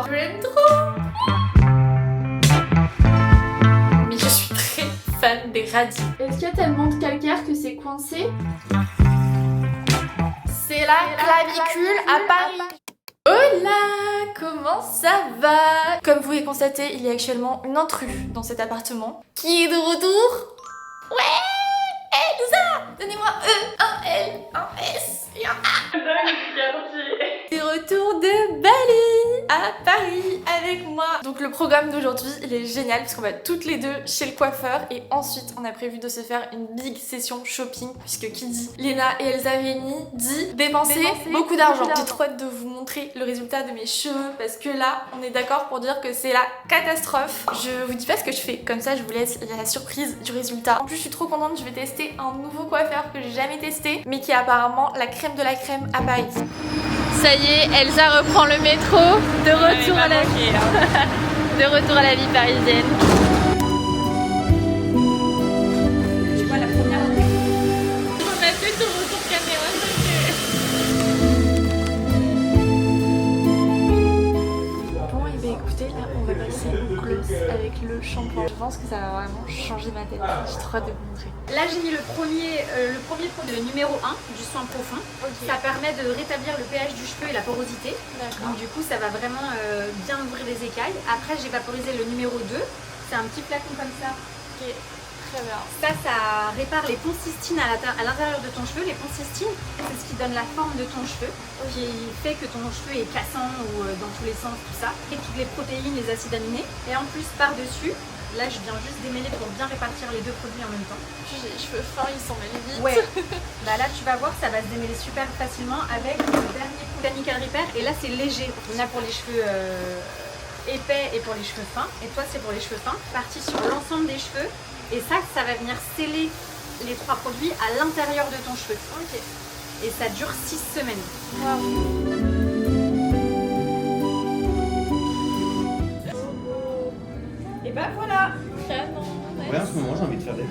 Je l'aime trop. Mais je suis très fan des radis. Est-ce qu'il y a tellement de calcaire que c'est coincé? C'est la clavicule à Paris. Hola, comment ça va? Comme vous pouvez constater, il y a actuellement une intruse dans cet appartement. Qui est de retour? Ouais, Elsa! Donnez-moi E, un L, un S et un A. De retour de Bali à Paris avec moi. Donc le programme d'aujourd'hui il est génial parce qu'on va toutes les deux chez le coiffeur et ensuite on a prévu de se faire une big session shopping puisque qui dit Léna et Elsa réunies dit dépenser beaucoup d'argent. J'ai trop hâte de vous montrer le résultat de mes cheveux parce que là on est d'accord pour dire que c'est la catastrophe. Je vous dis pas ce que je fais, comme ça je vous laisse la surprise du résultat. En plus je suis trop contente, je vais tester un nouveau coiffeur que j'ai jamais testé mais qui est apparemment la crème de la crème à Paris. Ça y est, Elsa reprend le métro, de retour à la vie, de retour à la vie parisienne. Tu vois la première année. On a fait ton retour caméra, Bon et bien écoutez, là on va passer au gloss avec le shampoing. Je pense que ça va vraiment changer ma tête. J'ai trop hâte de vous montrer. Là j'ai mis le premier produit, le numéro 1 du soin profond. Okay. Ça permet de rétablir le pH du cheveu et la porosité. Donc du coup ça va vraiment bien ouvrir les écailles. Après j'ai vaporisé le numéro 2. C'est un petit flacon comme ça. Ok, très bien. Ça répare les ponts cystines à l'intérieur de ton cheveu. Les ponts cystines, c'est ce qui donne la forme de ton cheveu, qui fait que ton cheveu est cassant ou dans tous les sens, tout ça. Et toutes les protéines, les acides aminés. Et en plus par-dessus, là je viens juste démêler pour bien répartir les deux produits en même temps. J'ai les cheveux fins, ils s'en mêlent vite. Ouais. Bah là tu vas voir, ça va se démêler super facilement avec le dernier Botanical Repair. Et là c'est léger. On a pour les cheveux épais et pour les cheveux fins. Et toi c'est pour les cheveux fins. Parti sur l'ensemble des cheveux. Et ça va venir sceller les trois produits à l'intérieur de ton cheveu. Ok. Et ça dure 6 semaines. Waouh. Et bah voilà. Ouais, en ce moment j'ai envie de faire des...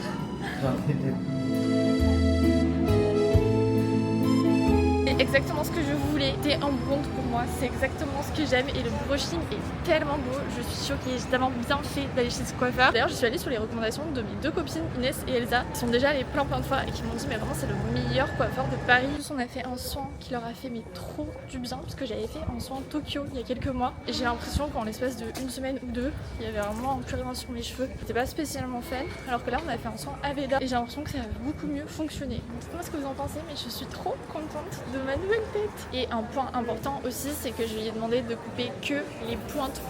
C'est exactement ce que je voulais. T'es un blonde pour moi, c'est exactement ce que j'aime et le brushing est tellement beau. Je suis choquée, j'ai tellement bien fait d'aller chez ce coiffeur. D'ailleurs je suis allée sur les recommandations de mes deux copines Inès et Elsa qui sont déjà allées plein de fois et qui m'ont dit mais vraiment c'est le meilleur coiffeur de Paris. On a fait un soin qui leur a fait mais trop du bien parce que j'avais fait un soin Tokyo il y a quelques mois et j'ai l'impression qu'en l'espace de une semaine ou deux il y avait vraiment plus rien sur mes cheveux. J'étais pas spécialement fan alors que là on a fait un soin Aveda et j'ai l'impression que ça a beaucoup mieux fonctionné. Dites-moi ce que vous en pensez mais je suis trop contente de ma nouvelle tête. Et un point important aussi c'est que je lui ai demandé de couper que les pointes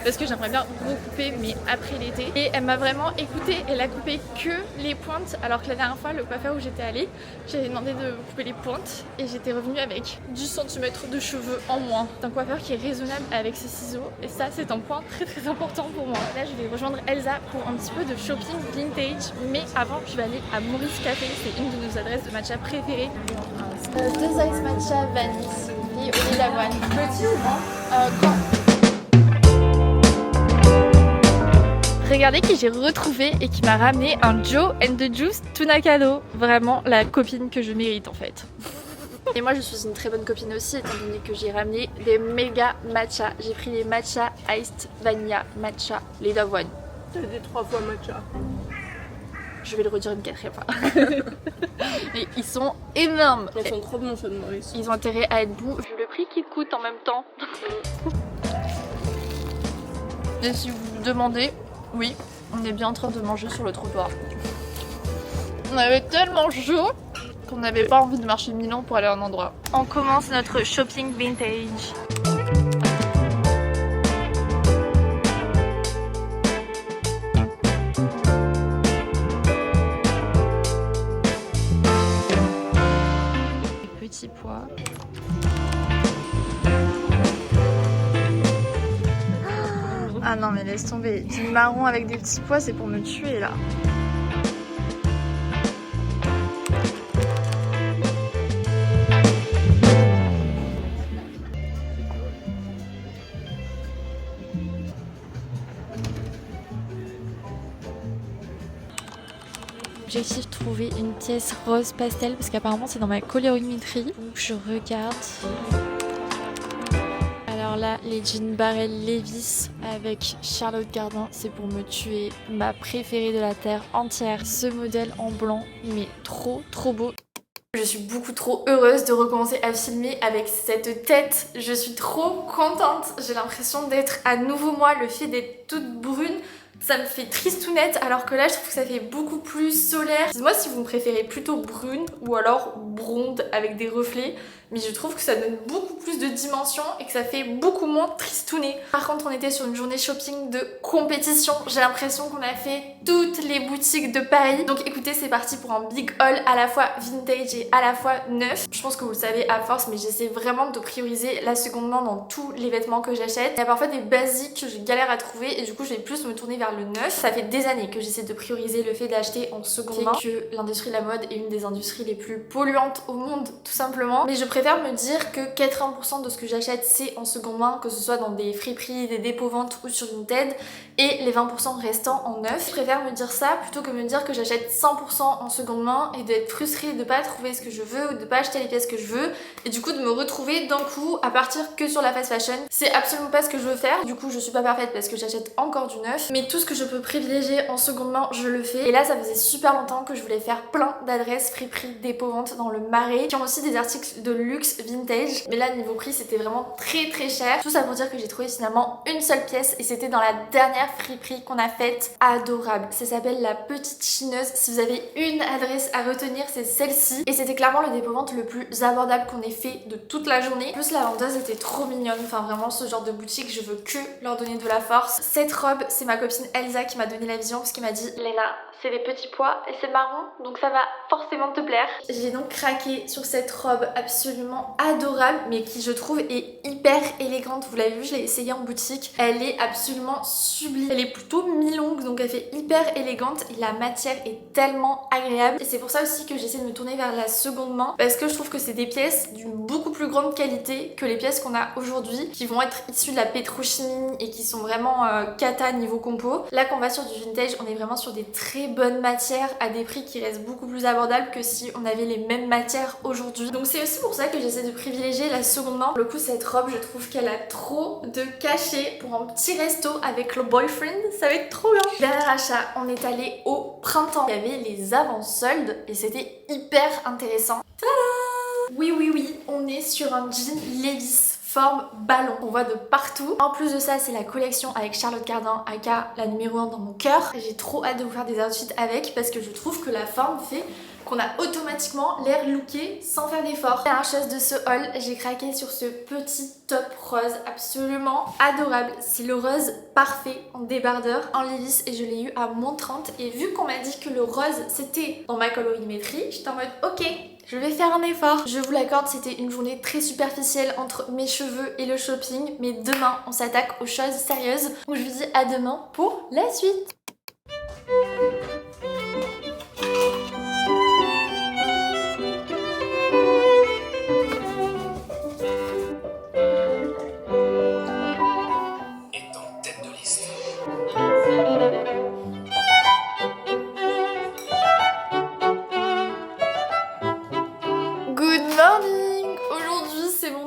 parce que j'aimerais bien recouper mais après l'été et elle m'a vraiment écoutée, elle a coupé que les pointes alors que la dernière fois le coiffeur où j'étais allée j'avais demandé de couper les pointes et j'étais revenue avec 10 cm de cheveux en moins. C'est un coiffeur qui est raisonnable avec ses ciseaux et ça c'est un point très important pour moi. Là je vais rejoindre Elsa pour un petit peu de shopping vintage mais avant je vais aller à Maurice Café, c'est une de nos adresses de matcha préférées. Deux ice matcha vanille et au lait d'avoine. Petit ou grand? Grand. Regardez qui j'ai retrouvé et qui m'a ramené un Joe and the Juice tuna cadeau. Vraiment la copine que je mérite en fait. Et moi je suis une très bonne copine aussi étant donné que j'ai ramené des méga matcha. J'ai pris les matcha iced vanilla matcha lait d'avoine. T'as des 3 fois matcha. Je vais le redire une 4e fois. Et ils sont énormes. Ils sont trop bons ceux de Maurice. Ils ont intérêt à être bons vu le prix qu'ils coûtent en même temps. Et si vous vous demandez, oui, on est bien en train de manger sur le trottoir. On avait tellement chaud qu'on n'avait pas envie de marcher 1000 ans pour aller à un endroit. On commence notre shopping vintage. Petits pois. Ah non mais laisse tomber, du marron avec des petits pois c'est pour me tuer là. Objectif trouver une pièce rose pastel parce qu'apparemment c'est dans ma colorimétrie. Donc je regarde. Alors Alors là, les jeans barrel Levi's avec Charlotte Gardin, c'est pour me tuer. Ma préférée de la terre entière. Ce modèle en blanc, mais trop beau. Je suis beaucoup trop heureuse de recommencer à filmer avec cette tête. Je suis trop contente. J'ai l'impression d'être à nouveau moi. Le fait d'être toute brune, ça me fait tristounette, alors que là je trouve que ça fait beaucoup plus solaire. Dites-moi si vous me préférez plutôt brune ou alors blonde avec des reflets, mais je trouve que ça donne beaucoup plus de dimension et que ça fait beaucoup moins tristounet. Par contre, on était sur une journée shopping de compétition. J'ai l'impression qu'on a fait toutes les boutiques de Paris. Donc écoutez, c'est parti pour un big haul à la fois vintage et à la fois neuf. Je pense que vous le savez à force, mais j'essaie vraiment de prioriser la seconde main dans tous les vêtements que j'achète. Il y a parfois des basiques que je galère à trouver et du coup je vais plus me tourner vers le neuf. Ça fait des années que j'essaie de prioriser le fait d'acheter en seconde main, que l'industrie de la mode est une des industries les plus polluantes au monde, tout simplement. Mais je préfère me dire que 80% de ce que j'achète c'est en seconde main, que ce soit dans des friperies, des dépôts-ventes ou sur Vinted, et les 20% restants en neuf. Je préfère me dire ça plutôt que me dire que j'achète 100% en seconde main et d'être frustrée de pas trouver ce que je veux ou de pas acheter les pièces que je veux, et du coup de me retrouver d'un coup à partir que sur la fast fashion. C'est absolument pas ce que je veux faire. Du coup je suis pas parfaite parce que j'achète encore du neuf, mais tout ce que je peux privilégier en seconde main je le fais. Et là ça faisait super longtemps que je voulais faire plein d'adresses friperies, dépôts-ventes dans le Marais qui ont aussi des articles de luxe vintage, mais là niveau prix c'était vraiment très cher. Tout ça pour dire que j'ai trouvé finalement une seule pièce et c'était dans la dernière friperie qu'on a faite. Adorable, ça s'appelle la Petite Chineuse. Si vous avez une adresse à retenir c'est celle-ci, et c'était clairement le dépôt-vente le plus abordable qu'on ait fait de toute la journée. En plus la vendeuse était trop mignonne, enfin vraiment ce genre de boutique je veux que leur donner de la force. Cette robe c'est ma copine Elsa qui m'a donné la vision parce qu'elle m'a dit Léna, c'est des petits pois et c'est marron donc ça va forcément te plaire. J'ai donc craqué sur cette robe absolument adorable mais qui je trouve est hyper élégante. Vous l'avez vu, je l'ai essayée en boutique, elle est absolument sublime. Elle est plutôt mi-longue donc elle fait hyper élégante et la matière est tellement agréable, et c'est pour ça aussi que j'essaie de me tourner vers la seconde main parce que je trouve que c'est des pièces d'une beaucoup plus grande qualité que les pièces qu'on a aujourd'hui qui vont être issues de la pétrochimie et qui sont vraiment cata niveau compo. Là quand on va sur du vintage on est vraiment sur des très bonnes matières à des prix qui restent beaucoup plus abordables que si on avait les mêmes matières aujourd'hui. Donc c'est aussi pour ça que j'essaie de privilégier la seconde main. Pour le coup cette robe je trouve qu'elle a trop de cachet pour un petit resto avec le boyfriend, ça va être trop bien. Dernier achat, on est allé au printemps. Il y avait les avant-soldes et c'était hyper intéressant. Tada! Oui, on est sur un jean Levi's forme ballon, on voit de partout. En plus de ça c'est la collection avec Charlotte Gardin, aka la numéro 1 dans mon cœur. J'ai trop hâte de vous faire des outfits avec parce que je trouve que la forme fait qu'on a automatiquement l'air looké sans faire d'effort. Dernière chose de ce haul, j'ai craqué sur ce petit top rose absolument adorable. C'est le rose parfait en débardeur en Levi's et je l'ai eu à moins 30, et vu qu'on m'a dit que le rose c'était dans ma colorimétrie, j'étais en mode ok, je vais faire un effort. Je vous l'accorde, c'était une journée très superficielle entre mes cheveux et le shopping, mais demain on s'attaque aux choses sérieuses. Donc je vous dis à demain pour la suite.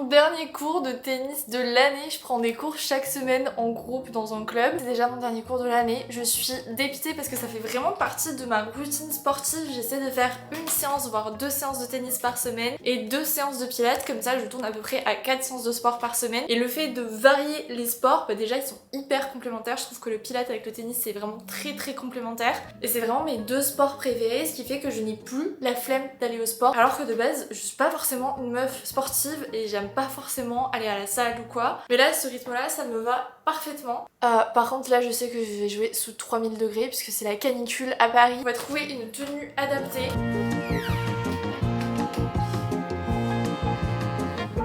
Dernier cours de tennis de l'année. Je prends des cours chaque semaine en groupe dans un club. C'est déjà mon dernier cours de l'année. Je suis dépitée parce que ça fait vraiment partie de ma routine sportive. J'essaie de faire une séance voire 2 séances de tennis par semaine et 2 séances de pilates. Comme ça je tourne à peu près à 4 séances de sport par semaine. Et le fait de varier les sports, bah déjà ils sont hyper complémentaires. Je trouve que le pilates avec le tennis c'est vraiment très complémentaire. Et c'est vraiment mes 2 sports préférés, ce qui fait que je n'ai plus la flemme d'aller au sport. Alors que de base je suis pas forcément une meuf sportive et j'aime pas forcément aller à la salle ou quoi, mais là ce rythme là ça me va parfaitement. Par contre là je sais que je vais jouer sous 3000 degrés puisque c'est la canicule à Paris. On va trouver une tenue adaptée.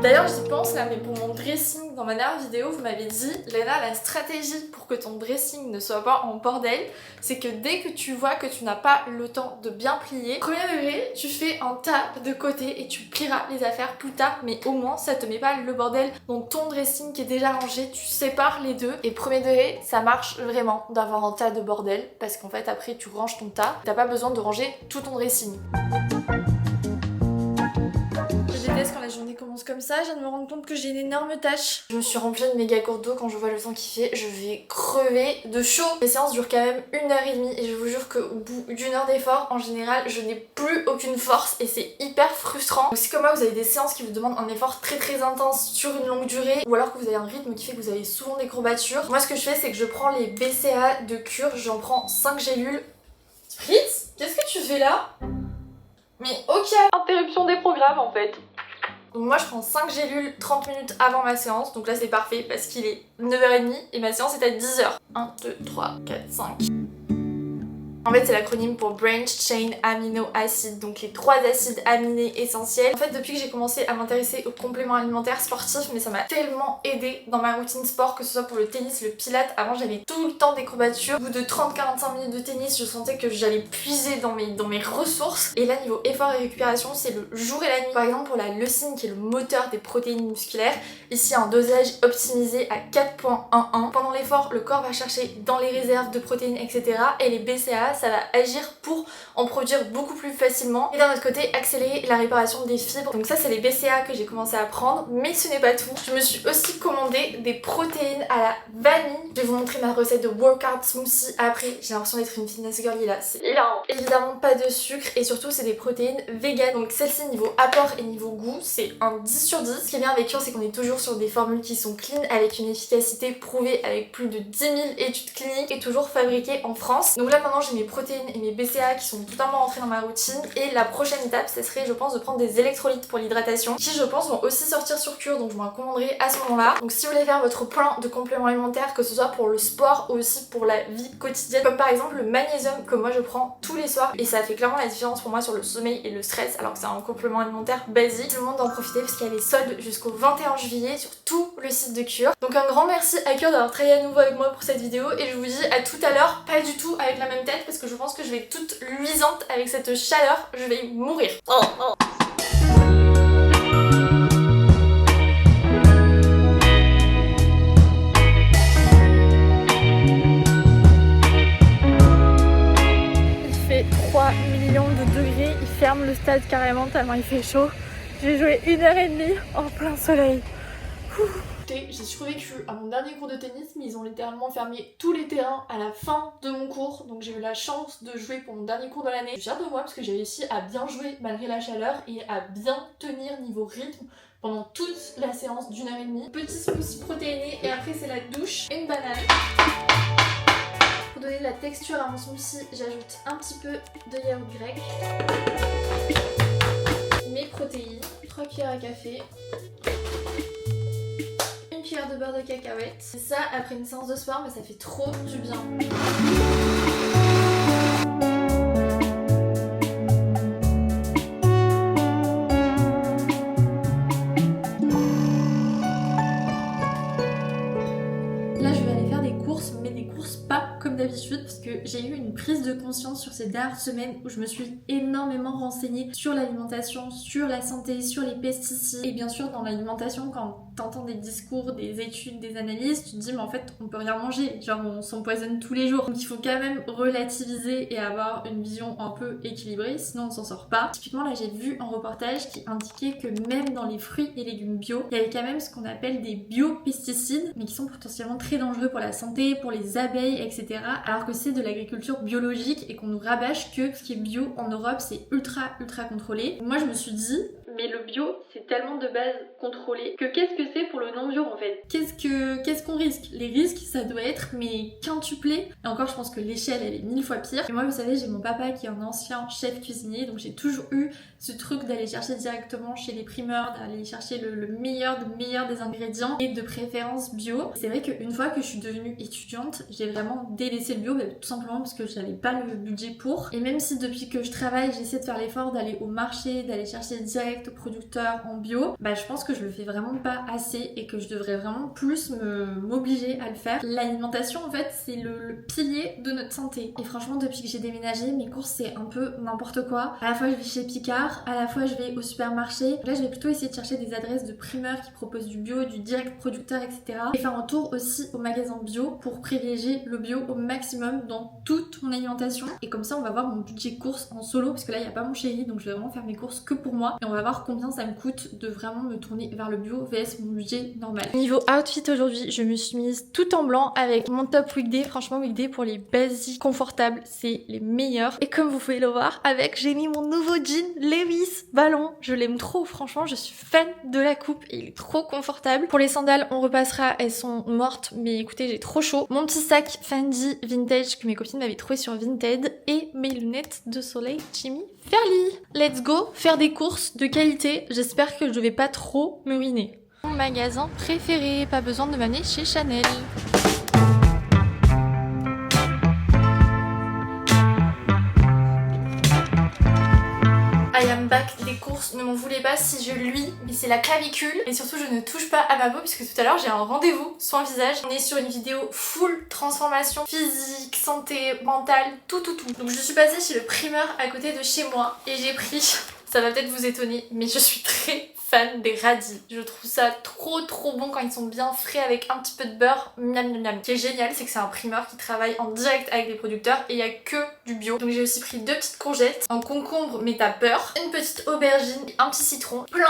D'ailleurs j'y pense là, mais pour mon dressing, dans ma dernière vidéo vous m'avez dit Léna, la stratégie pour que ton dressing ne soit pas en bordel, c'est que dès que tu vois que tu n'as pas le temps de bien plier, premier degré, tu fais un tas de côté et tu plieras les affaires plus tard, mais au moins ça te met pas le bordel dans ton dressing qui est déjà rangé, tu sépares les deux. Et premier degré, ça marche vraiment d'avoir un tas de bordel parce qu'en fait après tu ranges ton tas, t'as pas besoin de ranger tout ton dressing. Je déteste quand les journée commence comme ça, je viens de me rendre compte que j'ai une énorme tâche. Je me suis remplie de méga gourde d'eau. Quand je vois le temps qu'il fait, je vais crever de chaud. Les séances durent quand même 1h30 et je vous jure qu'au bout d'une heure d'effort, en général, je n'ai plus aucune force et c'est hyper frustrant. Donc si comme moi vous avez des séances qui vous demandent un effort très intense sur une longue durée, ou alors que vous avez un rythme qui fait que vous avez souvent des courbatures, moi ce que je fais c'est que je prends les BCA de Cure, j'en prends 5 gélules. Spritz, qu'est-ce que tu fais là? Mais ok, interruption des programmes en fait. Donc moi je prends 5 gélules 30 minutes avant ma séance, donc là c'est parfait parce qu'il est 9h30 et ma séance est à 10h. 1, 2, 3, 4, 5. En fait c'est l'acronyme pour Branch Chain Amino Acid, donc les 3 acides aminés essentiels. En fait depuis que j'ai commencé à m'intéresser aux compléments alimentaires sportifs, mais ça m'a tellement aidé dans ma routine sport, que ce soit pour le tennis, le pilate. Avant j'avais tout le temps des courbatures. Au bout de 30-45 minutes de tennis, je sentais que j'allais puiser dans mes ressources. Et là niveau effort et récupération, c'est le jour et la nuit. Par exemple pour la leucine qui est le moteur des protéines musculaires, ici un dosage optimisé à 4.11. Pendant l'effort, le corps va chercher dans les réserves de protéines, etc. Et les BCAA ça va agir pour en produire beaucoup plus facilement et d'un autre côté accélérer la réparation des fibres. Donc ça c'est les BCAA que j'ai commencé à prendre, mais ce n'est pas tout. Je me suis aussi commandé des protéines à la vanille. Je vais vous montrer ma recette de workout smoothie après. J'ai l'impression d'être une fitness girly là, c'est hilarant. Évidemment pas de sucre et surtout c'est des protéines vegan. Donc celle-ci niveau apport et niveau goût c'est un 10 sur 10. Ce qui est bien avec Cure c'est qu'on est toujours sur des formules qui sont clean avec une efficacité prouvée avec plus de 10 000 études cliniques et toujours fabriquées en France. Donc là maintenant j'ai mes protéines et mes BCAA qui sont totalement rentrés dans ma routine et la prochaine étape ce serait je pense de prendre des électrolytes pour l'hydratation qui je pense vont aussi sortir sur Cure, donc je m'en commanderai à ce moment là. Donc si vous voulez faire votre plan de compléments alimentaires, que ce soit pour le sport ou aussi pour la vie quotidienne, comme par exemple le magnésium que moi je prends tous les soirs et ça fait clairement la différence pour moi sur le sommeil et le stress alors que c'est un complément alimentaire basique, tout le monde d'en profiter parce qu'il y a les soldes jusqu'au 21 juillet sur tout le site de Cure. Donc un grand merci à Cure d'avoir travaillé à nouveau avec moi pour cette vidéo et je vous dis à tout à l'heure, pas du tout avec la même tête parce que je pense que je vais être toute luisante avec cette chaleur, je vais mourir. Il fait 3 millions de degrés, il ferme le stade carrément tellement il fait chaud. J'ai joué 1h30 en plein soleil. J'ai survécu à mon dernier cours de tennis, mais ils ont littéralement fermé tous les terrains à la fin de mon cours, donc j'ai eu la chance de jouer pour mon dernier cours de l'année. Je suis fière de moi parce que j'ai réussi à bien jouer malgré la chaleur et à bien tenir niveau rythme pendant toute la séance d'1h30. Petit smoothie protéiné et après c'est la douche, une banane. Pour donner de la texture à mon smoothie, j'ajoute un petit peu de yaourt grec, mes protéines, 3 cuillères à café, cuillère de beurre de cacahuète. C'est ça après une séance de sport, mais ça fait trop du bien. Là, je vais aller faire des courses, mais des courses pas comme d'habitude parce que j'ai eu une prise de conscience sur ces dernières semaines où je me suis énormément renseignée sur l'alimentation, sur la santé, sur les pesticides et bien sûr dans l'alimentation quand t'entends des discours, des études, des analyses, tu te dis mais en fait on peut rien manger, genre on s'empoisonne tous les jours. Donc il faut quand même relativiser et avoir une vision un peu équilibrée sinon on s'en sort pas. Typiquement là j'ai vu un reportage qui indiquait que même dans les fruits et légumes bio, il y avait quand même ce qu'on appelle des biopesticides mais qui sont potentiellement très dangereux pour la santé, pour les abeilles, etc. Alors que c'est de l'agriculture biologique et qu'on nous rabâche que ce qui est bio en Europe c'est ultra contrôlé. Moi je me suis dit mais le bio c'est tellement de base contrôlé que qu'est-ce que c'est pour le non bio en fait? Qu'est-ce qu'on risque? Les risques ça doit être mais quintuplé et encore je pense que l'échelle elle est 1000 fois pire. Et moi vous savez j'ai mon papa qui est un ancien chef cuisinier donc j'ai toujours eu ce truc d'aller chercher directement chez les primeurs, d'aller chercher le meilleur des ingrédients et de préférence bio. C'est vrai qu'une fois que je suis devenue étudiante j'ai vraiment délaissé le bio tout simplement parce que j'avais pas le budget pour. Et même si depuis que je travaille j'essaie de faire l'effort d'aller au marché, d'aller chercher direct aux producteurs en bio, bah je pense que je le fais vraiment pas assez et que je devrais vraiment plus m'obliger à le faire. L'alimentation en fait c'est le pilier de notre santé et franchement depuis que j'ai déménagé mes courses c'est un peu n'importe quoi. À la fois je vais chez Picard, à la fois je vais au supermarché. Là je vais plutôt essayer de chercher des adresses de primeurs qui proposent du bio, du direct producteur etc. Et faire un tour aussi au magasin bio pour privilégier le bio au maximum dans toute mon alimentation et comme ça on va voir mon budget course en solo parce que là il n'y a pas mon chéri donc je vais vraiment faire mes courses que pour moi et on va voir voir combien ça me coûte de vraiment me tourner vers le bio vs mon budget normal. Niveau outfit aujourd'hui, je me suis mise tout en blanc avec mon top weekday. Franchement weekday pour les basiques confortables, c'est les meilleurs. Et comme vous pouvez le voir, avec j'ai mis mon nouveau jean Levi's Ballon. Je l'aime trop, franchement je suis fan de la coupe et il est trop confortable. Pour les sandales, on repassera, elles sont mortes, mais écoutez j'ai trop chaud. Mon petit sac Fendi Vintage que mes copines m'avaient trouvé sur Vinted et mes lunettes de soleil Jimmy Fairly. Let's go faire des courses de qualité. J'espère que je vais pas trop me ruiner. Mon magasin préféré, pas besoin de m'amener chez Chanel. I am back des courses, ne m'en voulez pas si je luis, mais c'est la clavicule et surtout je ne touche pas à ma peau puisque tout à l'heure j'ai un rendez-vous soin visage. On est sur une vidéo full transformation physique, santé, mentale, tout. Donc je suis passée chez le primeur à côté de chez moi et j'ai pris, ça va peut-être vous étonner, mais je suis très fan des radis. Je trouve ça trop bon quand ils sont bien frais avec un petit peu de beurre. Miam miam miam. Ce qui est génial, c'est que c'est un primeur qui travaille en direct avec des producteurs et il n'y a que du bio. Donc j'ai aussi pris 2 petites courgettes, un concombre mais t'as peur, une petite aubergine, un petit citron, plein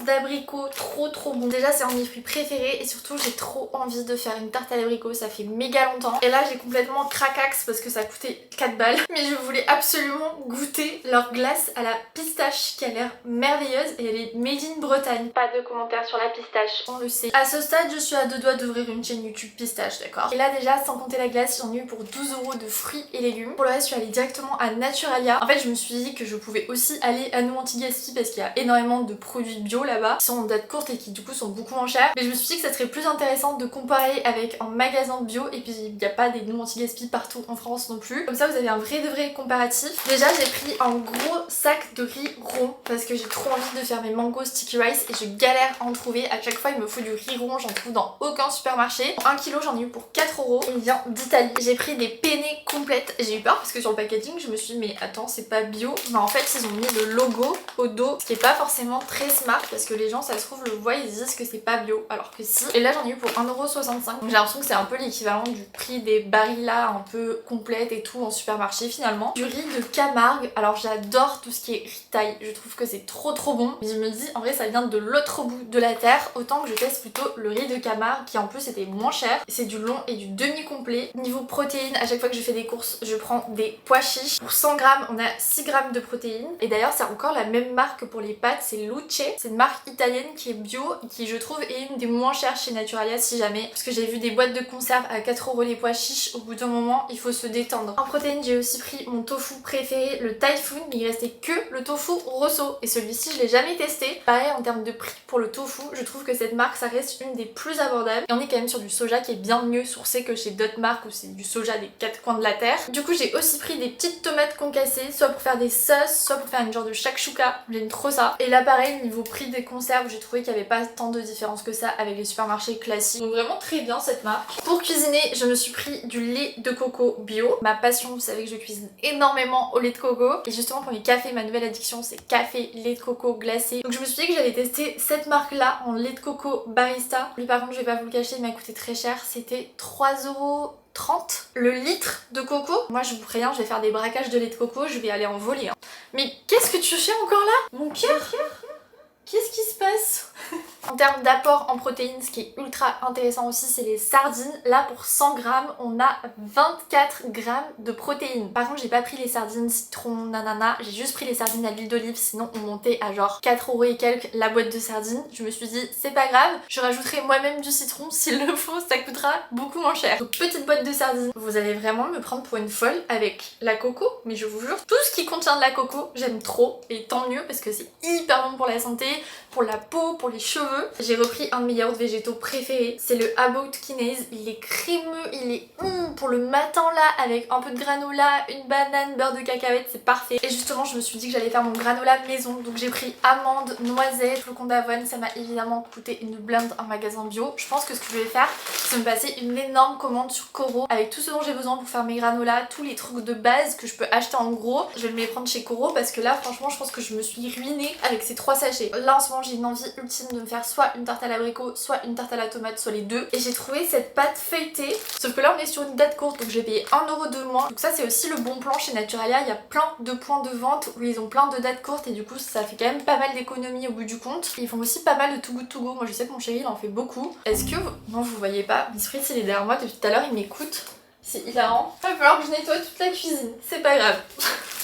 d'abricots, trop bon. Déjà c'est un de mes fruits préférés et surtout j'ai trop envie de faire une tarte à l'abricot, ça fait méga longtemps. Et là j'ai complètement craquax parce que ça coûtait 4 balles. Mais je voulais absolument goûter leur glace à la pistache qui a l'air merveilleuse et elle est made in Bretagne. Pas de commentaires sur la pistache, on le sait. À ce stade, je suis à 2 doigts d'ouvrir une chaîne YouTube pistache, d'accord. Et là déjà, sans compter la glace, j'en ai eu pour 12 € de fruits et légumes. Pour le reste, je suis allée directement à Naturalia. En fait, je me suis dit que je pouvais aussi aller à No Anti-Gaspi parce qu'il y a énormément de produits bio là-bas qui sont en date courte et qui du coup sont beaucoup moins chers. Mais je me suis dit que ça serait plus intéressant de comparer avec un magasin bio et puis il n'y a pas des No Anti-Gaspi partout en France non plus. Comme ça, vous avez un vrai de vrai comparatif. Déjà, j'ai pris un gros sac de riz rond parce que j'ai trop envie de faire mes mango sticky rice et je galère à en trouver. À chaque fois il me faut du riz rond, j'en trouve dans aucun supermarché. 1 kg j'en ai eu pour 4 €. Il vient d'Italie. J'ai pris des penne complètes. J'ai eu peur parce que sur le packaging je me suis dit mais attends c'est pas bio. Mais en fait ils ont mis le logo au dos, ce qui est pas forcément très smart parce que les gens ça se trouve le voient, ils disent que c'est pas bio alors que si. Et là j'en ai eu pour 1,65 €. Donc j'ai l'impression que c'est un peu l'équivalent du prix des Barilla un peu complètes et tout en supermarché finalement. Du riz de Camargue. Alors j'adore tout ce qui est riz taille. Je trouve que c'est trop bon. Mais je me dis en vrai ça vient de l'autre bout de la terre, autant que je teste plutôt le riz de Camargue qui en plus était moins cher. C'est du long et du demi-complet. Niveau protéines, à chaque fois que je fais des courses, je prends des pois chiches. Pour 100 grammes, on a 6 grammes de protéines. Et d'ailleurs, c'est encore la même marque que pour les pâtes, c'est Luce. C'est une marque italienne qui est bio et qui, je trouve, est une des moins chères chez Naturalia si jamais. Parce que j'ai vu des boîtes de conserve à 4 € les pois chiches. Au bout d'un moment, il faut se détendre. En protéines, j'ai aussi pris mon tofu préféré, le Typhoon, mais il restait que le tofu rosso. Et celui-ci, je l'ai jamais testé. Pareil, en termes de prix pour le tofu, je trouve que cette marque ça reste une des plus abordables et on est quand même sur du soja qui est bien mieux sourcé que chez d'autres marques où c'est du soja des 4 coins de la terre. Du coup j'ai aussi pris des petites tomates concassées, soit pour faire des sauces, soit pour faire une genre de shakshuka, j'aime trop ça. Et là pareil niveau prix des conserves, j'ai trouvé qu'il n'y avait pas tant de différence que ça avec les supermarchés classiques. Donc vraiment très bien cette marque. Pour cuisiner, je me suis pris du lait de coco bio. Ma passion, vous savez que je cuisine énormément au lait de coco et justement pour mes cafés, ma nouvelle addiction c'est café lait de coco glacé. Donc je me suis dit que j'allais tester cette marque là en lait de coco barista. Lui par contre je vais pas vous le cacher, il m'a coûté très cher, c'était 3,30 € le litre de coco. Moi je vous préviens, je vais faire des braquages de lait de coco, je vais aller en voler. Mais qu'est-ce que tu fais encore là? Mon cœur? Qu'est-ce qui se passe? En termes d'apport en protéines, ce qui est ultra intéressant aussi, c'est les sardines. Là, pour 100 grammes, on a 24 grammes de protéines. Par contre, j'ai pas pris les sardines citron, nanana. J'ai juste pris les sardines à l'huile d'olive, sinon on montait à genre 4 € et quelques la boîte de sardines. Je me suis dit, c'est pas grave, je rajouterai moi-même du citron. S'il le faut, ça coûtera beaucoup moins cher. Donc, petite boîte de sardines. Vous allez vraiment me prendre pour une folle avec la coco, mais je vous jure, tout ce qui contient de la coco, j'aime trop. Et tant mieux, parce que c'est hyper bon pour la santé, pour la peau, pour les cheveux. J'ai repris un de mes yaourts végétaux préférés, c'est le About Kinaise. Il est crémeux, il est pour le matin là, avec un peu de granola, une banane, beurre de cacahuète, c'est parfait. Et justement, je me suis dit que j'allais faire mon granola maison, donc j'ai pris amandes, noisettes, flocons d'avoine. Ça m'a évidemment coûté une blinde en magasin bio. Je pense que ce que je vais faire, c'est me passer une énorme commande sur Coro avec tout ce dont j'ai besoin pour faire mes granolas, tous les trucs de base que je peux acheter en gros. Je vais me les prendre chez Coro parce que là, franchement, je pense que je me suis ruinée avec ces 3 sachets. là en ce moment j'ai une envie ultime de me faire soit une tarte à l'abricot, soit une tarte à la tomate, soit les deux. Et j'ai trouvé cette pâte feuilletée. Sauf que là on est sur une date courte donc j'ai payé 1€ de moins. Donc ça c'est aussi le bon plan chez Naturalia. Il y a plein de points de vente où ils ont plein de dates courtes et du coup ça fait quand même pas mal d'économies au bout du compte. Ils font aussi pas mal de Too Good To Go. Moi je sais que mon chéri il en fait beaucoup. Est-ce que non vous voyez pas, Miss Fritz il est derrière moi depuis tout à l'heure, il m'écoute. C'est hilarant. Il va falloir que je nettoie toute la cuisine. C'est pas grave.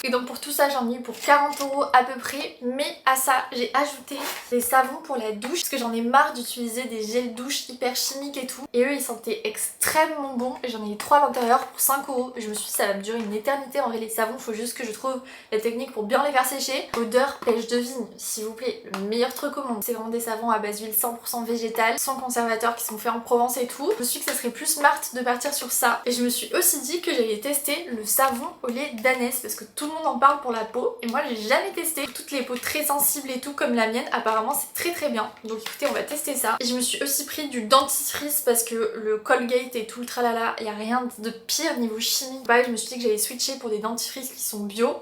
Et donc pour tout ça j'en ai eu pour 40€ à peu près. Mais à ça j'ai ajouté des savons pour la douche. Parce que j'en ai marre d'utiliser des gels douche hyper chimiques et tout. Et eux ils sentaient extrêmement bons. Et j'en ai eu 3 à l'intérieur pour 5€. Et je me suis dit ça va me durer une éternité. En vrai les savons faut juste que je trouve la technique pour bien les faire sécher. Odeur pêche de vigne s'il vous plaît. Le meilleur truc au monde. C'est vraiment des savons à base d'huile 100% végétale. Sans conservateur qui sont faits en Provence et tout. Je me suis dit que ça serait plus smart de partir sur ça. Et je me suis aussi dit que j'allais tester le savon au lait d'ânesse. Parce que tout le monde en parle pour la peau et moi j'ai jamais testé. Toutes les peaux très sensibles et tout comme la mienne apparemment c'est très bien, donc écoutez on va tester ça. Et je me suis aussi pris du dentifrice parce que le Colgate et tout le tralala, il y a rien de pire niveau chimie. Pareil je me suis dit que j'allais switcher pour des dentifrices qui sont bio.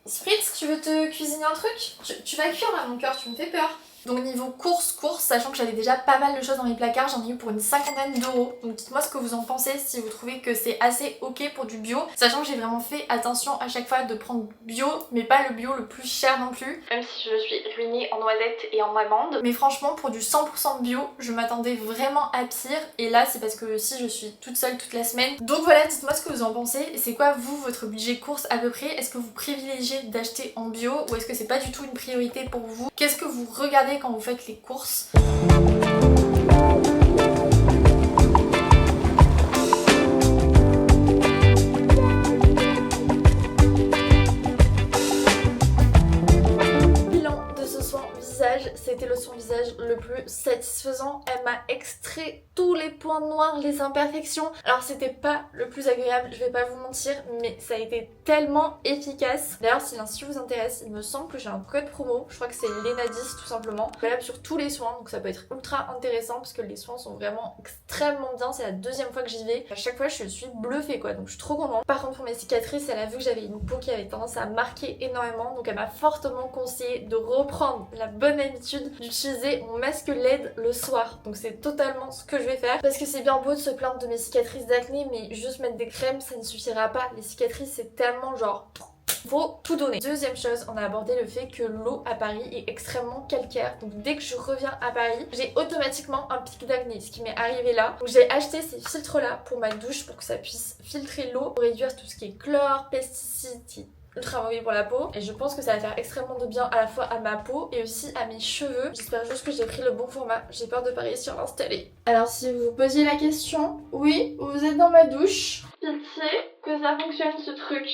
Spritz, tu veux te cuisiner un truc? Tu vas cuire là mon cœur, tu me fais peur. Donc niveau course, sachant que j'avais déjà pas mal de choses dans mes placards, j'en ai eu pour une 50aine d'euros. Donc dites-moi ce que vous en pensez, si vous trouvez que c'est assez ok pour du bio. Sachant que j'ai vraiment fait attention à chaque fois de prendre bio, mais pas le bio le plus cher non plus. Même si je suis ruinée en noisettes et en amandes. Mais franchement pour du 100% bio, je m'attendais vraiment à pire. Et là c'est parce que aussi je suis toute seule toute la semaine. Donc voilà, dites-moi ce que vous en pensez. Et c'est quoi vous, votre budget course à peu près? Est-ce que vous privilégiez d'acheter en bio ou est-ce que c'est pas du tout une priorité pour vous? Qu'est-ce que vous regardez quand vous faites les courses? Bilan de ce soin visage, c'était le soin visage le plus satisfaisant. Elle m'a extrait tous les points noirs, les imperfections. Alors c'était pas le plus agréable, je vais pas vous mentir, mais ça a été tellement efficace. D'ailleurs si l'institut vous intéresse, il me semble que j'ai un code promo, je crois que c'est Léna10 tout simplement, valable sur tous les soins, donc ça peut être ultra intéressant parce que les soins sont vraiment extrêmement bien. C'est la deuxième fois que j'y vais, à chaque fois je suis bluffée quoi, donc je suis trop contente. Par contre pour mes cicatrices, elle a vu que j'avais une peau qui avait tendance à marquer énormément, donc elle m'a fortement conseillé de reprendre la bonne habitude d'utiliser mon masque LED le soir. Donc c'est totalement ce que je vais faire, parce que c'est bien beau de se plaindre de mes cicatrices d'acné, mais juste mettre des crèmes ça ne suffira pas. Les cicatrices c'est tellement genre... faut tout donner. Deuxième chose, on a abordé le fait que l'eau à Paris est extrêmement calcaire. Donc dès que je reviens à Paris, j'ai automatiquement un pic d'acné, ce qui m'est arrivé là. Donc j'ai acheté ces filtres là pour ma douche pour que ça puisse filtrer l'eau, pour réduire tout ce qui est chlore, pesticides, qui est ultra mauvais pour la peau. Et je pense que ça va faire extrêmement de bien à la fois à ma peau et aussi à mes cheveux. J'espère juste que j'ai pris le bon format. J'ai peur de pas réussir à l'installer. Alors si vous vous posiez la question, oui, vous êtes dans ma douche. Pitié que ça fonctionne ce truc.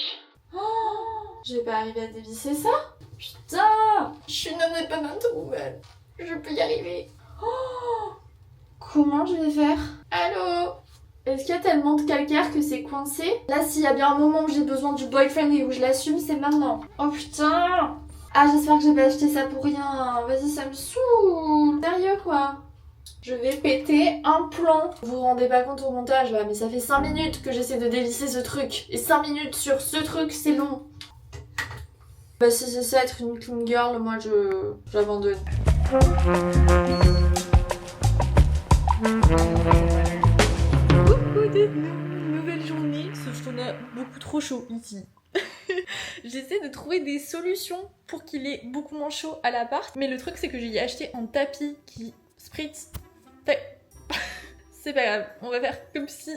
Oh, je vais pas arriver à dévisser ça. Putain, je suis une indépendante roumaine. Je peux y arriver. Oh, comment je vais faire? Allô? Est-ce qu'il y a tellement de calcaire que c'est coincé? Là, s'il y a bien un moment où j'ai besoin du boyfriend et où je l'assume, c'est maintenant. Oh putain! Ah, j'espère que j'ai pas acheté ça pour rien. Vas-y, ça me saoule. Sérieux quoi? Je vais péter un plomb. Vous vous rendez pas compte au montage là, mais ça fait 5 minutes que j'essaie de dévisser ce truc. Et 5 minutes sur ce truc, c'est long. Bah si c'est ça être une clean girl, moi j'abandonne. Coucou de nouvelle journée, sauf qu'on a beaucoup trop chaud ici. J'essaie de trouver des solutions pour qu'il ait beaucoup moins chaud à l'appart. Mais le truc c'est que j'ai acheté un tapis qui spritz. C'est pas grave, on va faire comme si...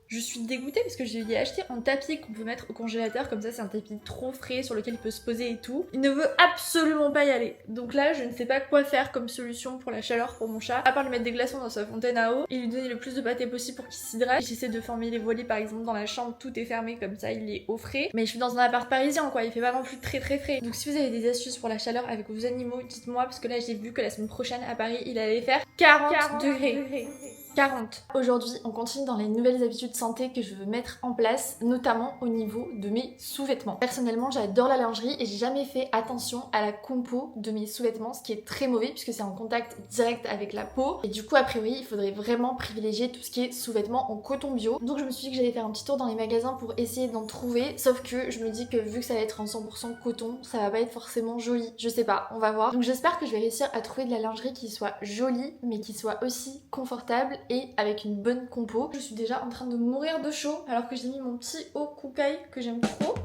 Je suis dégoûtée parce que j'ai acheté un tapis qu'on peut mettre au congélateur, comme ça c'est un tapis trop frais sur lequel il peut se poser et tout. Il ne veut absolument pas y aller. Donc là je ne sais pas quoi faire comme solution pour la chaleur pour mon chat, à part lui mettre des glaçons dans sa fontaine à eau et lui donner le plus de pâté possible pour qu'il s'hydrate. J'essaie de fermer les volets par exemple dans la chambre, tout est fermé comme ça il est au frais. Mais je suis dans un appart parisien quoi, il fait pas non plus très frais. Donc si vous avez des astuces pour la chaleur avec vos animaux, dites-moi parce que là j'ai vu que la semaine prochaine à Paris il allait faire 40 degrés. 40. Aujourd'hui, on continue dans les nouvelles habitudes santé que je veux mettre en place, notamment au niveau de mes sous-vêtements. Personnellement, j'adore la lingerie et j'ai jamais fait attention à la compo de mes sous-vêtements, ce qui est très mauvais puisque c'est en contact direct avec la peau. Et du coup, a priori, il faudrait vraiment privilégier tout ce qui est sous-vêtements en coton bio. Donc je me suis dit que j'allais faire un petit tour dans les magasins pour essayer d'en trouver, sauf que je me dis que vu que ça va être en 100% coton, ça va pas être forcément joli. Je sais pas, on va voir. Donc j'espère que je vais réussir à trouver de la lingerie qui soit jolie, mais qui soit aussi confortable et avec une bonne compo. Je suis déjà en train de mourir de chaud alors que j'ai mis mon petit haut Koukaï que j'aime trop.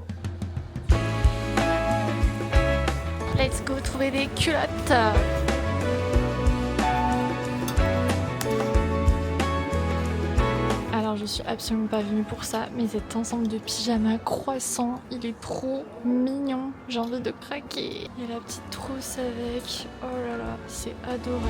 Let's go trouver des culottes. Alors je suis absolument pas venue pour ça, mais cet ensemble de pyjama croissant, il est trop mignon. J'ai envie de craquer. Il y a la petite trousse avec. Oh là là, c'est adorable.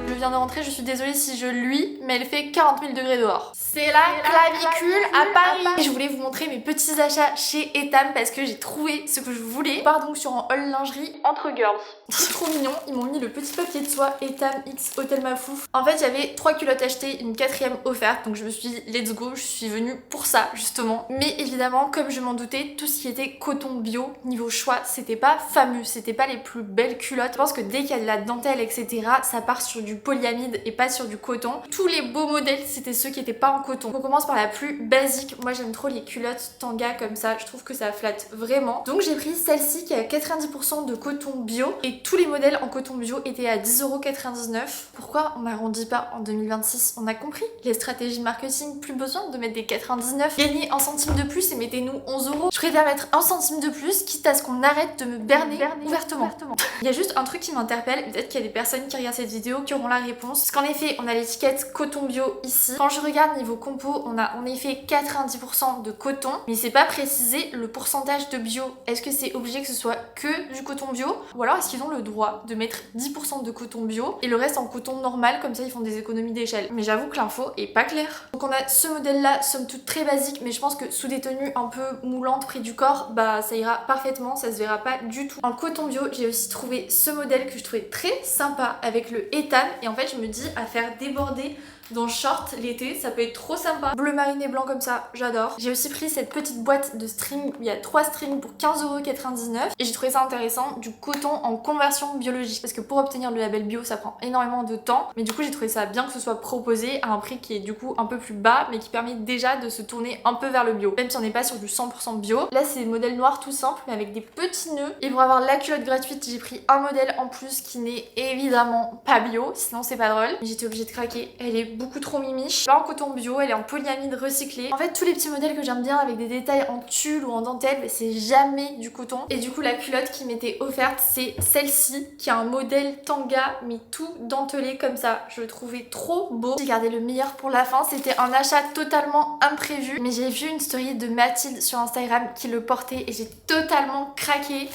Je viens de rentrer, je suis désolée si je luis, mais elle fait 40 000 degrés dehors. C'est la clavicule à Paris. Et je voulais vous montrer mes petits achats chez Etam parce que j'ai trouvé ce que je voulais. On part donc sur un haul lingerie entre girls. C'est trop mignon, ils m'ont mis le petit papier de soie Etam X Hôtel Mafouf. En fait, j'avais 3 culottes achetées, une 4e offerte, donc je me suis dit let's go, je suis venue pour ça justement. Mais évidemment, comme je m'en doutais, tout ce qui était coton bio, niveau choix, c'était pas fameux, c'était pas les plus belles culottes. Je pense que dès qu'il y a de la dentelle, etc., ça part sur du polyamide et pas sur du coton. Tous les beaux modèles, c'était ceux qui étaient pas en coton. On commence par la plus basique. Moi, j'aime trop les culottes tanga comme ça, je trouve que ça flatte vraiment. Donc j'ai pris celle-ci qui a 90% de coton bio et tous les modèles en coton bio étaient à 10,99€. Pourquoi on n'arrondit pas en 2026? On a compris les stratégies marketing, plus besoin de mettre des 99. Gagnez 1 centime de plus et mettez-nous 11€. Je préfère mettre 1 centime de plus, quitte à ce qu'on arrête de me berner ouvertement. Il y a juste un truc qui m'interpelle, peut-être qu'il y a des personnes qui regardent cette vidéo qui auront la réponse. Parce qu'en effet, on a l'étiquette coton bio ici. Quand je regarde niveau compo, on a en effet 90% de coton, mais c'est pas précisé le pourcentage de bio. Est-ce que c'est obligé que ce soit que du coton bio? Ou alors est-ce qu'ils ont le droit de mettre 10% de coton bio et le reste en coton normal, comme ça ils font des économies d'échelle? Mais j'avoue que l'info est pas claire. Donc on a ce modèle là, somme toute très basique, mais je pense que sous des tenues un peu moulantes près du corps, bah ça ira parfaitement, ça se verra pas du tout. En coton bio, j'ai aussi trouvé ce modèle que je trouvais très sympa avec le Etam, et en fait je me dis à faire déborder dans short l'été, ça peut être trop sympa. Bleu marine et blanc comme ça, j'adore. J'ai aussi pris cette petite boîte de string où il y a 3 strings pour 15,99€ et j'ai trouvé ça intéressant, du coton en conversion biologique, parce que pour obtenir le label bio ça prend énormément de temps, mais du coup j'ai trouvé ça bien que ce soit proposé à un prix qui est du coup un peu plus bas, mais qui permet déjà de se tourner un peu vers le bio, même si on n'est pas sur du 100% bio. Là c'est le modèle noir tout simple mais avec des petits nœuds, et pour avoir la culotte gratuite j'ai pris un modèle en plus qui n'est évidemment pas bio, sinon c'est pas drôle, mais j'étais obligée de craquer. Elle est beaucoup trop mimiche, pas en coton bio, elle est en polyamide recyclé. En fait tous les petits modèles que j'aime bien avec des détails en tulle ou en dentelle, mais c'est jamais du coton. Et du coup la culotte qui m'était offerte c'est celle-ci qui a un modèle tanga mais tout dentelé comme ça, je le trouvais trop beau. J'ai gardé le meilleur pour la fin, c'était un achat totalement imprévu, mais j'ai vu une story de Mathilde sur Instagram qui le portait et j'ai totalement craqué.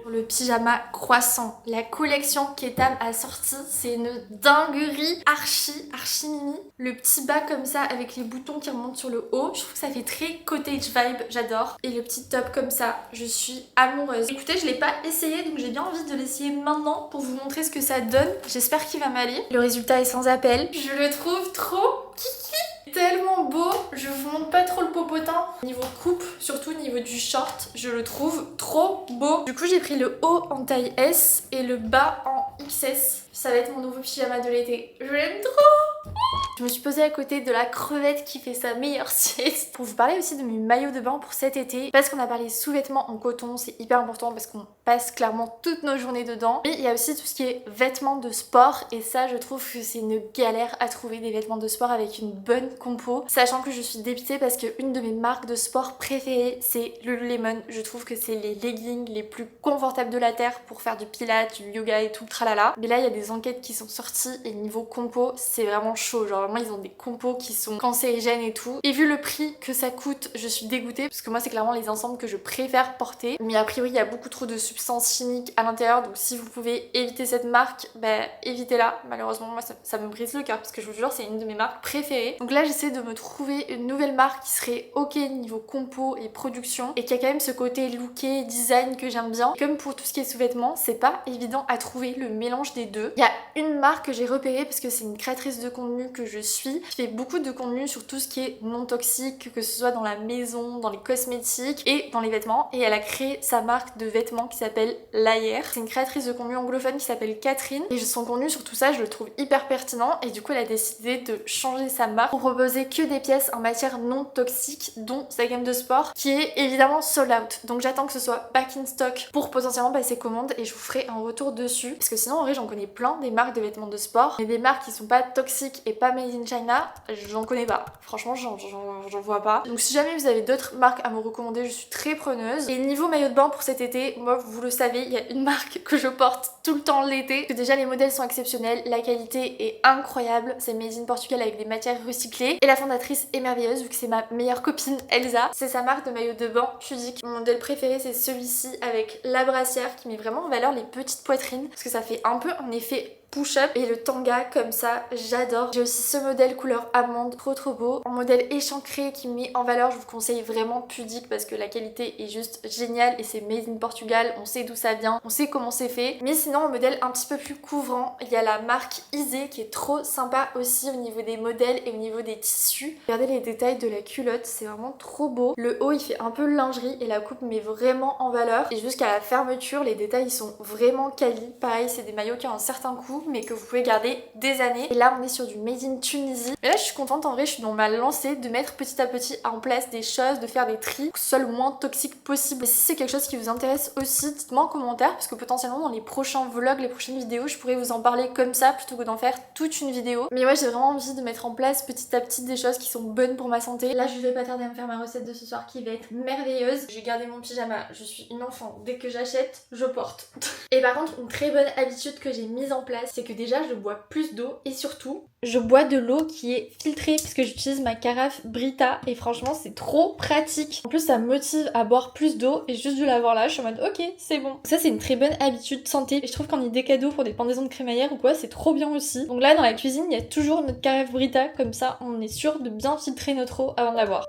Le pyjama croissant, la collection qu'Etam a sorti, c'est une dinguerie, archi mimi. Le petit bas comme ça avec les boutons qui remontent sur le haut, je trouve que ça fait très cottage vibe, j'adore. Et le petit top comme ça, je suis amoureuse. Écoutez, je l'ai pas essayé donc j'ai bien envie de l'essayer maintenant pour vous montrer ce que ça donne. J'espère qu'il va m'aller. Le résultat est sans appel. Je le trouve trop kiki, tellement beau. Je vous montre pas trop le popotin. Niveau coupe, surtout niveau du short, je le trouve trop beau. Du coup j'ai pris le haut en taille S et le bas en XS. Ça va être mon nouveau pyjama de l'été. Je l'aime trop. Je me suis posée à côté de la crevette qui fait sa meilleure sieste pour vous parler aussi de mes maillots de bain pour cet été, parce qu'on a parlé sous-vêtements en coton, c'est hyper important parce qu'on passe clairement toutes nos journées dedans. Mais il y a aussi tout ce qui est vêtements de sport, et ça je trouve que c'est une galère à trouver des vêtements de sport avec une bonne compo, sachant que je suis dépitée parce que une de mes marques de sport préférées c'est Lululemon. Je trouve que c'est les leggings les plus confortables de la terre pour faire du pilates, du yoga et tout, tralala. Mais là il y a des enquêtes qui sont sorties et niveau compo c'est vraiment chaud, genre vraiment ils ont des compos qui sont cancérigènes et tout. Et vu le prix que ça coûte, je suis dégoûtée parce que moi c'est clairement les ensembles que je préfère porter, mais a priori il y a beaucoup trop de substances substances chimiques à l'intérieur, donc si vous pouvez éviter cette marque, bah évitez-la. Malheureusement moi ça me brise le cœur parce que je vous jure c'est une de mes marques préférées. Donc là j'essaie de me trouver une nouvelle marque qui serait ok niveau compo et production et qui a quand même ce côté looké, design que j'aime bien. Comme pour tout ce qui est sous-vêtements, c'est pas évident à trouver le mélange des deux. Il y a une marque que j'ai repérée parce que c'est une créatrice de contenu que je suis, qui fait beaucoup de contenu sur tout ce qui est non toxique, que ce soit dans la maison, dans les cosmétiques et dans les vêtements, et elle a créé sa marque de vêtements qui s'appelle Layer. C'est une créatrice de contenu anglophone qui s'appelle Catherine et son contenu sur tout ça je le trouve hyper pertinent et du coup elle a décidé de changer sa marque pour proposer que des pièces en matière non toxique, dont sa gamme de sport qui est évidemment sold out. Donc j'attends que ce soit back in stock pour potentiellement passer commande et je vous ferai un retour dessus parce que sinon en vrai j'en connais plein des marques de vêtements de sport, mais des marques qui sont pas toxiques et pas made in China, j'en connais pas. Franchement j'en vois pas. Donc si jamais vous avez d'autres marques à me recommander, je suis très preneuse. Et niveau maillot de bain pour cet été, moi vous le savez, il y a une marque que je porte tout le temps l'été, que déjà les modèles sont exceptionnels, la qualité est incroyable, c'est made in Portugal avec des matières recyclées et la fondatrice est merveilleuse vu que c'est ma meilleure copine Elsa. C'est sa marque de maillot de bain pudique. Mon modèle préféré c'est celui-ci avec la brassière qui met vraiment en valeur les petites poitrines parce que ça fait un peu un effet push-up et le tanga comme ça, j'adore. J'ai aussi ce modèle couleur amande, trop beau. Un modèle échancré qui met en valeur, je vous conseille vraiment pudique parce que la qualité est juste géniale et c'est made in Portugal, on sait d'où ça vient, on sait comment c'est fait. Mais sinon un modèle un petit peu plus couvrant, il y a la marque Isée qui est trop sympa aussi au niveau des modèles et au niveau des tissus. Regardez les détails de la culotte, c'est vraiment trop beau. Le haut il fait un peu lingerie et la coupe met vraiment en valeur. Et jusqu'à la fermeture, les détails ils sont vraiment quali. Pareil, c'est des maillots qui ont un certain coût mais que vous pouvez garder des années. Et là on est sur du made in Tunisie. Mais là je suis contente, en vrai je suis dans ma lancée de mettre petit à petit en place des choses, de faire des tris pour que ce soit le moins toxique possible. Et si c'est quelque chose qui vous intéresse aussi, dites-moi en commentaire parce que potentiellement dans les prochains vlogs, les prochaines vidéos, je pourrais vous en parler comme ça plutôt que d'en faire toute une vidéo. Mais ouais, j'ai vraiment envie de mettre en place petit à petit des choses qui sont bonnes pour ma santé. Là je vais pas tarder à me faire ma recette de ce soir qui va être merveilleuse. J'ai gardé mon pyjama, je suis une enfant, dès que j'achète, je porte. Et par contre une très bonne habitude que j'ai mise en place, c'est que déjà je bois plus d'eau et surtout je bois de l'eau qui est filtrée puisque j'utilise ma carafe Brita et franchement c'est trop pratique. En plus ça me motive à boire plus d'eau et juste de l'avoir là je suis en mode ok c'est bon. Ça c'est une très bonne habitude santé et je trouve qu'en idée cadeau pour des pendaisons de crémaillère ou quoi c'est trop bien aussi. Donc là dans la cuisine il y a toujours notre carafe Brita, comme ça on est sûr de bien filtrer notre eau avant de la boire.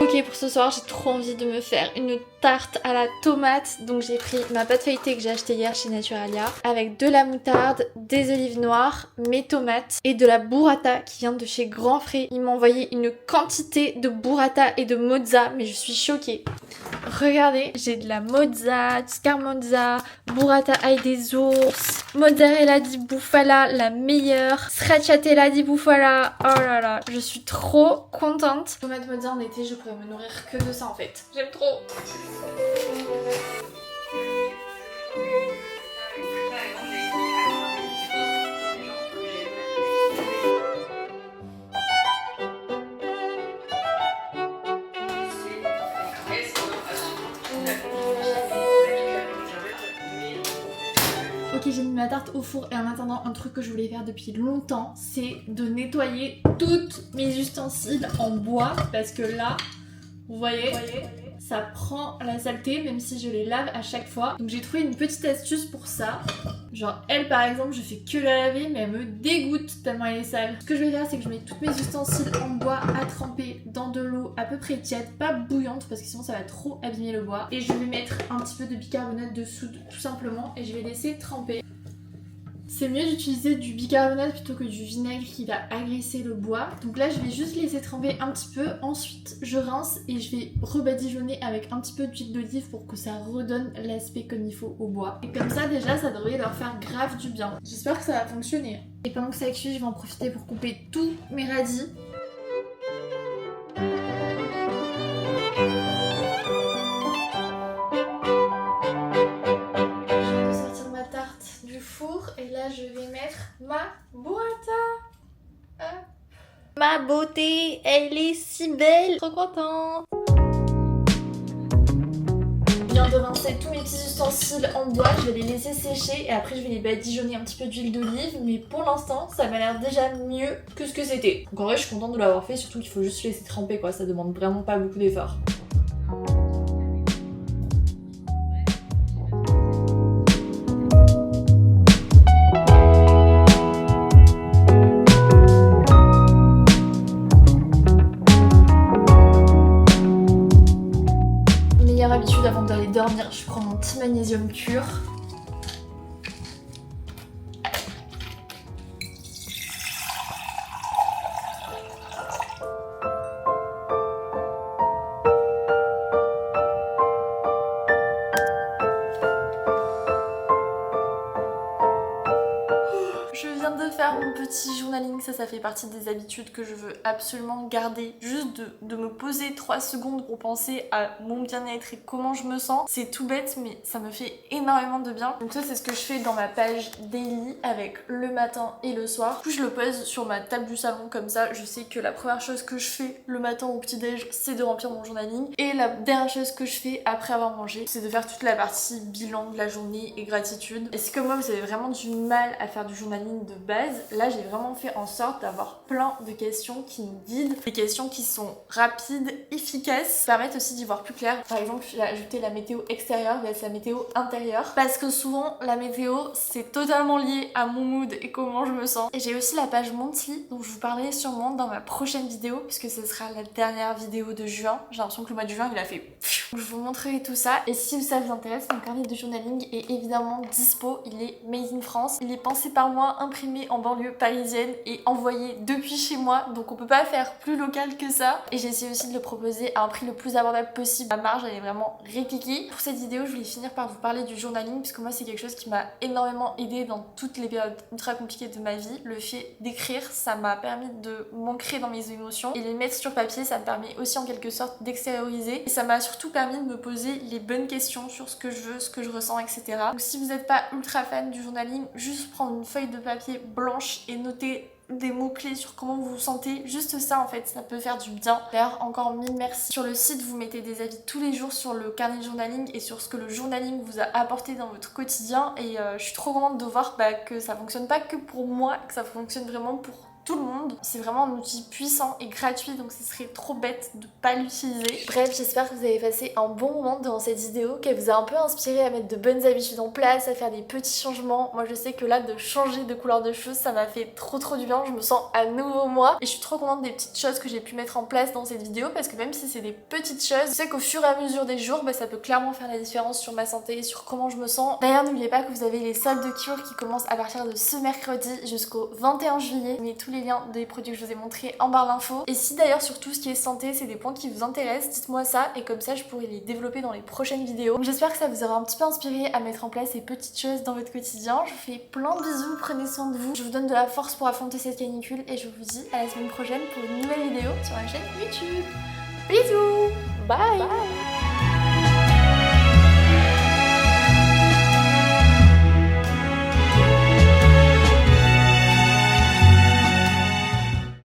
Ok, pour ce soir j'ai trop envie de me faire une tarte à la tomate, donc j'ai pris ma pâte feuilletée que j'ai achetée hier chez Naturalia avec de la moutarde, des olives noires, mes tomates et de la burrata qui vient de chez Grand Frais. Ils m'ont envoyé une quantité de burrata et de mozza, mais je suis choquée. Regardez, j'ai de la mozza, scaramozza, burrata ail des ours, mozzarella di bufala, la meilleure, stracciatella di bufala. Oh là là, je suis trop contente. Tomate mozza en été, je pourrais me nourrir que de ça en fait. J'aime trop. Ok, j'ai mis ma tarte au four et en attendant, un truc que je voulais faire depuis longtemps, c'est de nettoyer toutes mes ustensiles en bois parce que là, vous voyez, ça prend la saleté même si je les lave à chaque fois. Donc j'ai trouvé une petite astuce pour ça. Genre elle par exemple, je fais que la laver mais elle me dégoûte tellement elle est sale. Ce que je vais faire c'est que je mets toutes mes ustensiles en bois à tremper dans de l'eau à peu près tiède, pas bouillante parce que sinon ça va trop abîmer le bois. Et je vais mettre un petit peu de bicarbonate dessous tout simplement et je vais laisser tremper. C'est mieux d'utiliser du bicarbonate plutôt que du vinaigre qui va agresser le bois. Donc là je vais juste laisser tremper un petit peu, ensuite je rince et je vais rebadigeonner avec un petit peu d'huile d'olive pour que ça redonne l'aspect comme il faut au bois. Et comme ça déjà ça devrait leur faire grave du bien. J'espère que ça va fonctionner. Et pendant que ça cuit, je vais en profiter pour couper tous mes radis. Et là je vais mettre ma burrata. Hop. Ma beauté, elle est si belle. Trop contente. viens de rincer tous mes petits ustensiles en bois, je vais les laisser sécher et après je vais les badigeonner un petit peu d'huile d'olive, mais pour l'instant ça m'a l'air déjà mieux que ce que c'était. Donc en vrai je suis contente de l'avoir fait, surtout qu'il faut juste laisser tremper quoi, ça demande vraiment pas beaucoup d'efforts. Habitude avant d'aller dormir, je prends mon petit magnésium pur. Je viens de faire mon petit journaling, ça fait partie des habitudes que je veux absolument garder. Juste de me poser 3 secondes pour penser à mon bien-être et comment je me sens. C'est tout bête mais ça me fait énormément de bien. Donc ça c'est ce que je fais dans ma page daily avec le matin et le soir. Du coup je le pose sur ma table du salon comme ça. Je sais que la première chose que je fais le matin au petit-déj c'est de remplir mon journaling. Et la dernière chose que je fais après avoir mangé c'est de faire toute la partie bilan de la journée et gratitude. Et si comme moi vous avez vraiment du mal à faire du journaling de base, là j'ai vraiment fait en sorte d'avoir plein de questions qui nous guident, des questions qui sont rapides, efficaces, permettent aussi d'y voir plus clair. Par exemple j'ai ajouté la météo extérieure versus la météo intérieure parce que souvent la météo c'est totalement lié à mon mood et comment je me sens. Et j'ai aussi la page Monthly dont je vous parlerai sûrement dans ma prochaine vidéo puisque ce sera la dernière vidéo de juin. J'ai l'impression que le mois de juin il a fait pfiou. Je vous montrerai tout ça et si ça vous intéresse, mon carnet de journaling est évidemment dispo, il est made in France, il est pensé par moi, imprimé en banlieue parisienne et envoyé depuis chez moi, donc on peut pas faire plus local que ça. Et j'ai essayé aussi de le proposer à un prix le plus abordable possible. Ma marge elle est vraiment répliquée. Pour cette vidéo je voulais finir par vous parler du journaling puisque moi c'est quelque chose qui m'a énormément aidé dans toutes les périodes ultra compliquées de ma vie. Le fait d'écrire ça m'a permis de m'ancrer dans mes émotions et les mettre sur papier ça me permet aussi en quelque sorte d'extérioriser et ça m'a surtout permis de me poser les bonnes questions sur ce que je veux, ce que je ressens, etc. Donc si vous n'êtes pas ultra fan du journaling, juste prendre une feuille de papier blanche et noter des mots-clés sur comment vous vous sentez, juste ça en fait, ça peut faire du bien. D'ailleurs encore mille merci. Sur le site vous mettez des avis tous les jours sur le carnet de journaling et sur ce que le journaling vous a apporté dans votre quotidien et je suis trop contente de voir que ça fonctionne pas que pour moi, que ça fonctionne vraiment pour tout le monde. C'est vraiment un outil puissant et gratuit donc ce serait trop bête de pas l'utiliser. Bref, j'espère que vous avez passé un bon moment dans cette vidéo, qu'elle vous a un peu inspiré à mettre de bonnes habitudes en place, à faire des petits changements. Moi je sais que là de changer de couleur de cheveux ça m'a fait trop du bien, je me sens à nouveau moi et je suis trop contente des petites choses que j'ai pu mettre en place dans cette vidéo parce que même si c'est des petites choses, je sais qu'au fur et à mesure des jours ça peut clairement faire la différence sur ma santé et sur comment je me sens. D'ailleurs n'oubliez pas que vous avez les soldes de Cure qui commencent à partir de ce mercredi jusqu'au 21 juillet, mais tous les liens des produits que je vous ai montrés en barre d'infos. Et si d'ailleurs sur tout ce qui est santé c'est des points qui vous intéressent, dites-moi ça et comme ça je pourrai les développer dans les prochaines vidéos. Donc j'espère que ça vous aura un petit peu inspiré à mettre en place ces petites choses dans votre quotidien. Je vous fais plein de bisous, prenez soin de vous, je vous donne de la force pour affronter cette canicule et je vous dis à la semaine prochaine pour une nouvelle vidéo sur ma chaîne YouTube. Bisous, bye.